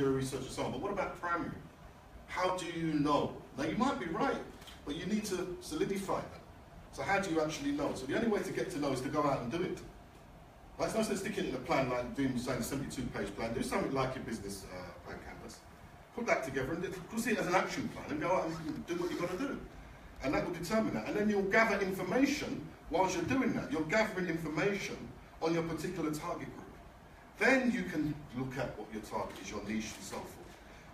research and so on, but what about primary? How do you know? Now you might be right, but you need to solidify that. So how do you actually know? So the only way to get to know is to go out and do it. Right? It's not just sticking it in a plan like doing saying a 72-page plan. Do something like your business plan canvas. Put that together and see it as an action plan and go out and do what you've got to do. And that will determine that. And then you'll gather information whilst you're doing that. You're gathering information on your particular target group. Then you can look at what your target is, your niche and so forth.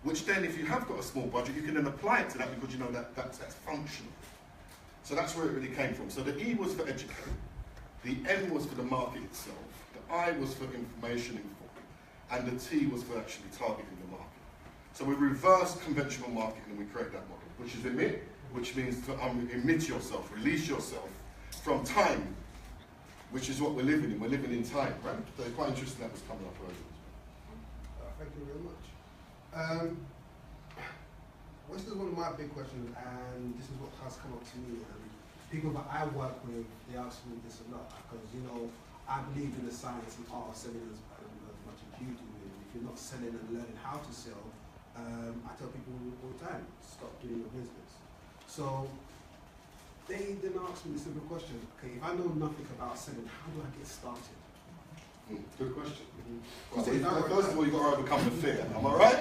Which then, if you have got a small budget, you can then apply it to that because you know that's functional. So that's where it really came from. So the E was for educate, the M was for the market itself, the I was for information informing, and the T was for actually targeting the market. So we reversed conventional marketing and we create that model, which is emit, which means to emit yourself, release yourself from time, which is what we're living in. We're living in time, right? So it's quite interesting that was coming up earlier. Thank you very much. This is one of my big questions, and this is what has come up to me. And people that I work with, they ask me this a lot because, you know, I believe in the science and art of selling as much as you do. And if you're not selling and learning how to sell, I tell people all the time, stop doing your business. So they then ask me the simple question: okay, if I know nothing about selling, how do I get started? Good question. Well, first of all, you've got to overcome the fear. Am I right?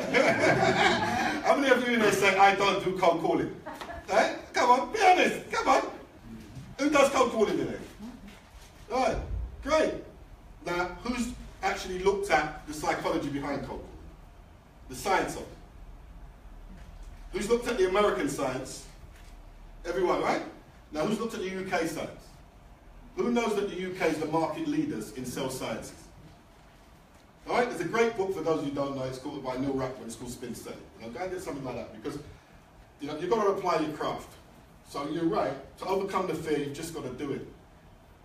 How many of you in there say, I don't do cold calling? Eh? Come on, be honest. Come on. Who does cold calling in there? All right, great. Now, who's actually looked at the psychology behind cold calling? The science of it? Who's looked at the American science? Everyone, right? Now, who's looked at the UK science? Who knows that the UK is the market leaders in cell sciences? All right, there's a great book for those who don't know. It's called by Neil Rackman. It's called Spin Selling. You know, go and get something like that because you know you've got to apply your craft. So you're right. To overcome the fear, you've just got to do it.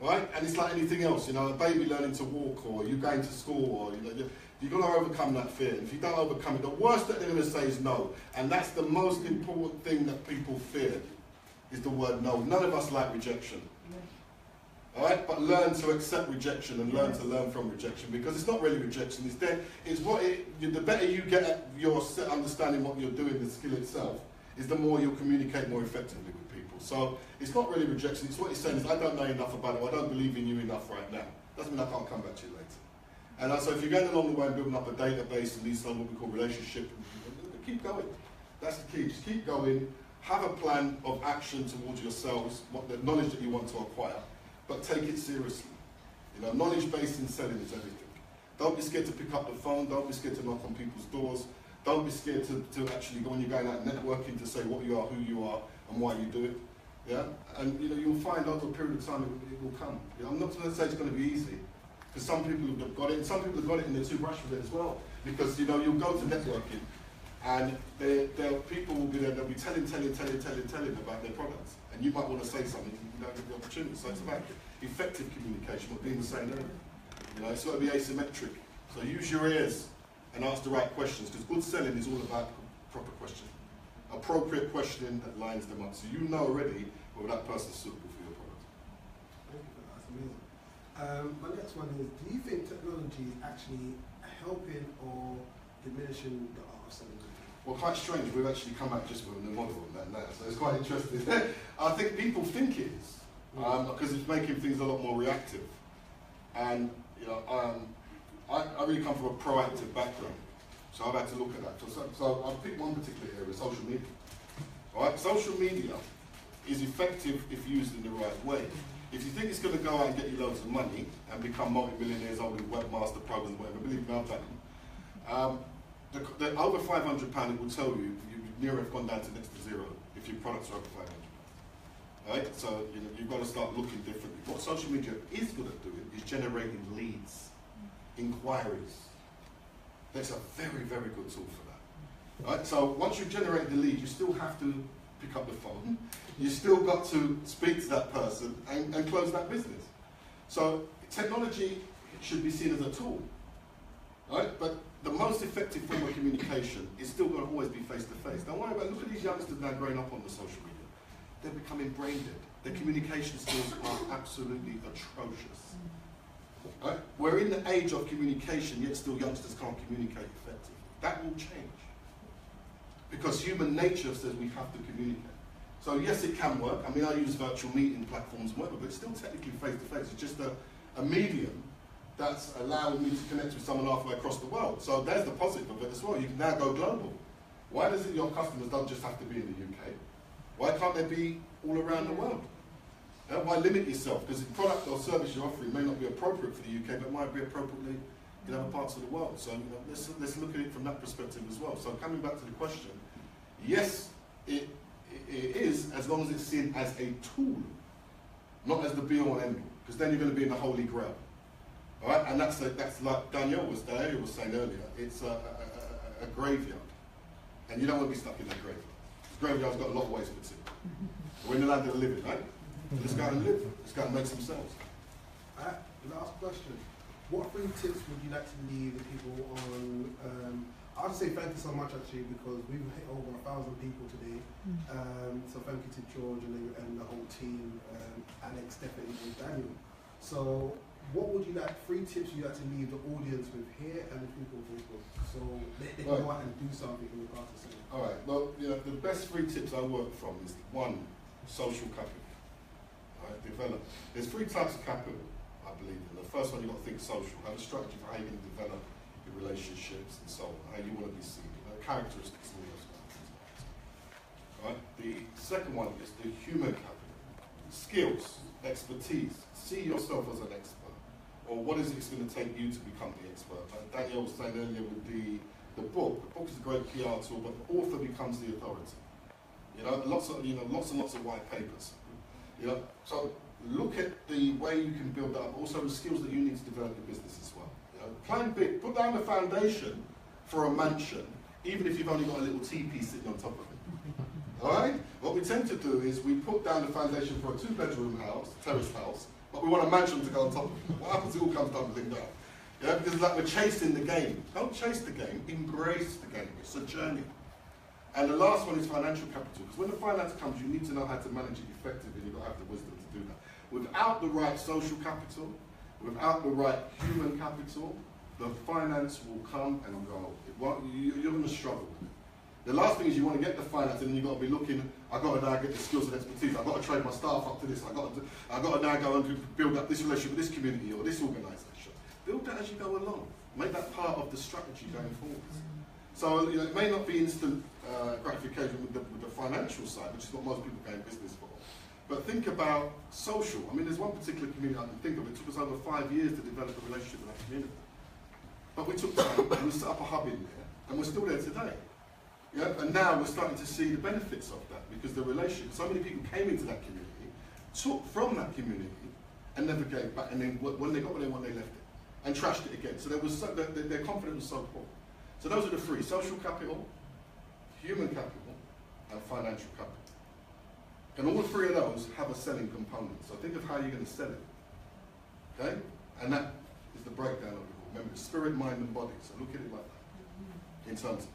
All right, and it's like anything else. You know, a baby learning to walk, or you going to school, or you know, you've got to overcome that fear. And if you don't overcome it, the worst that they're going to say is no. And that's the most important thing that people fear is the word no. None of us like rejection. All right, but learn to accept rejection and learn to learn from rejection because it's not really rejection. It's there. It's what the better you get at your understanding what you're doing, the skill itself, is the more you'll communicate more effectively with people. So it's not really rejection. It's what you're saying is I don't know enough about it. Or I don't believe in you enough right now. Doesn't mean I can't come back to you later. And so if you're going along the way and building up a database and these what we call relationship, keep going. That's the key. Just keep going. Have a plan of action towards yourselves, what the knowledge that you want to acquire. But take it seriously. You know, knowledge-based in selling is everything. Don't be scared to pick up the phone. Don't be scared to knock on people's doors. Don't be scared to actually go when you're going out networking to say what you are, who you are, and why you do it. Yeah, and you know you'll find over a period of time it will come. You know, I'm not going to say it's going to be easy because some people have got it, and some people have got it and they're too rushed with it as well. Because you know you'll go to networking, and people will be there. They'll be telling about their products, and you might want to say something. You don't get the opportunity. So it's about effective communication, but being the same area. You know, it's got to be asymmetric. So use your ears and ask the right questions, because good selling is all about proper questioning. Appropriate questioning that lines them up. So you know already whether that person's suitable for your product. Thank you for that. That's amazing. My next one is, do you think technology is actually helping or diminishing the art of selling? Well, quite strange. We've actually come out just with a new model on that now, so it's quite interesting. I think people think it is, because it's making things a lot more reactive. And you know, I really come from a proactive background, so I've had to look at that. So I'll pick one particular area: social media. All right, social media is effective if used in the right way. If you think it's going to go out and get you loads of money and become multi-millionaires over webmaster programs, whatever, believe me, I've done it. The over £500, it will tell you near have gone down to next to zero if your products are over £500. Right? So you know, you've got to start looking differently. What social media is good at doing is generating leads, inquiries. That's a very, very good tool for that. Right? So once you've generated the lead, you still have to pick up the phone. You still got to speak to that person and close that business. So technology should be seen as a tool. Right? But the most effective form of communication is still going to always be face-to-face. Don't worry about it. Look at these youngsters now growing up on the social media. They're becoming brain dead. Their communication skills are absolutely atrocious. Right? We're in the age of communication, yet still youngsters can't communicate effectively. that will change. Because human nature says we have to communicate. So yes, it can work. I mean, I use virtual meeting platforms and whatever, but it's still technically face-to-face. It's just a medium that's allowing me to connect with someone halfway across the world. So there's the positive of it as well. You can now go global. Why does it your customers don't just have to be in the UK? Why can't they be all around the world? Why limit yourself? Because the product or service you're offering may not be appropriate for the UK, but might be appropriately in other parts of the world. So let's look at it from that perspective as well. So coming back to the question, yes, it is, as long as it's seen as a tool, not as the be-all and end-all, because then you're going to be in the holy grail. All right, and that's like Daniel was saying earlier. It's a graveyard, and you don't want to be stuck in that graveyard. The graveyard's got a lot of ways to it. We're in the land of the living, right? Let's go out and live. Let's go out and make some sales. Last question. What 3 tips would you like to leave the people on? I'll say thank you so much actually, because we've hit over 1,000 people today. So thank you to George and the whole team, Alex, Stephanie, and Daniel. So what would you like, 3 tips you'd like to leave the audience with here and the people on Facebook, so they can go out and do something in regards to something? All right, well, the best 3 tips I work from is 1, social capital. All right, develop. There's 3 types of capital, I believe in. The first one, you've got to think social, have a strategy for how you're going to develop your relationships and so on, how you want to be seen, characteristics and all those kind of things. All right, the second one is the human capital, skills, expertise. See yourself as an expert. Or what is it it's going to take you to become the expert? Like Daniel was saying earlier with the book. The book is a great PR tool, but the author becomes the authority. Lots and lots of white papers. So look at the way you can build that up. Also the skills that you need to develop your business as well. Plan big. Put down the foundation for a mansion, even if you've only got a little teepee sitting on top of it. All right. What we tend to do is we put down the foundation for a 2-bedroom house, terrace house. But we want a mansion to go on top of it. What happens? It all comes tumbling down. Because it's like we're chasing the game. Don't chase the game, embrace the game. It's a journey. And the last one is financial capital. Because when the finance comes, you need to know how to manage it effectively. You've got to have the wisdom to do that. Without the right social capital, without the right human capital, the finance will come and go. You're going to struggle with it. The last thing is you want to get the finance, and then you've got to be looking, I've got to now get the skills and expertise, I've got to train my staff up to this, I've got to now go and build up this relationship with this community or this organisation. Build that as you go along. Make that part of the strategy going forward. So it may not be instant gratification with the financial side, which is what most people go in business for. But think about social. I mean, there's one particular community I can think of. It took us over 5 years to develop a relationship with that community. But we took time and we set up a hub in there, and we're still there today. And now we're starting to see the benefits of that, because the relationship, so many people came into that community, took from that community, and never gave back. And then when they got what they want, they left it and trashed it again. So their confidence was so poor. So those are the 3: social capital, human capital, and financial capital. And all 3 of those have a selling component. So think of how you're going to sell it. Okay? And that is the breakdown of it all. Remember, spirit, mind, and body. So look at it like that in terms of.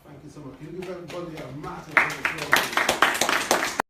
Thank you so much. Can you give everybody a massive round of applause?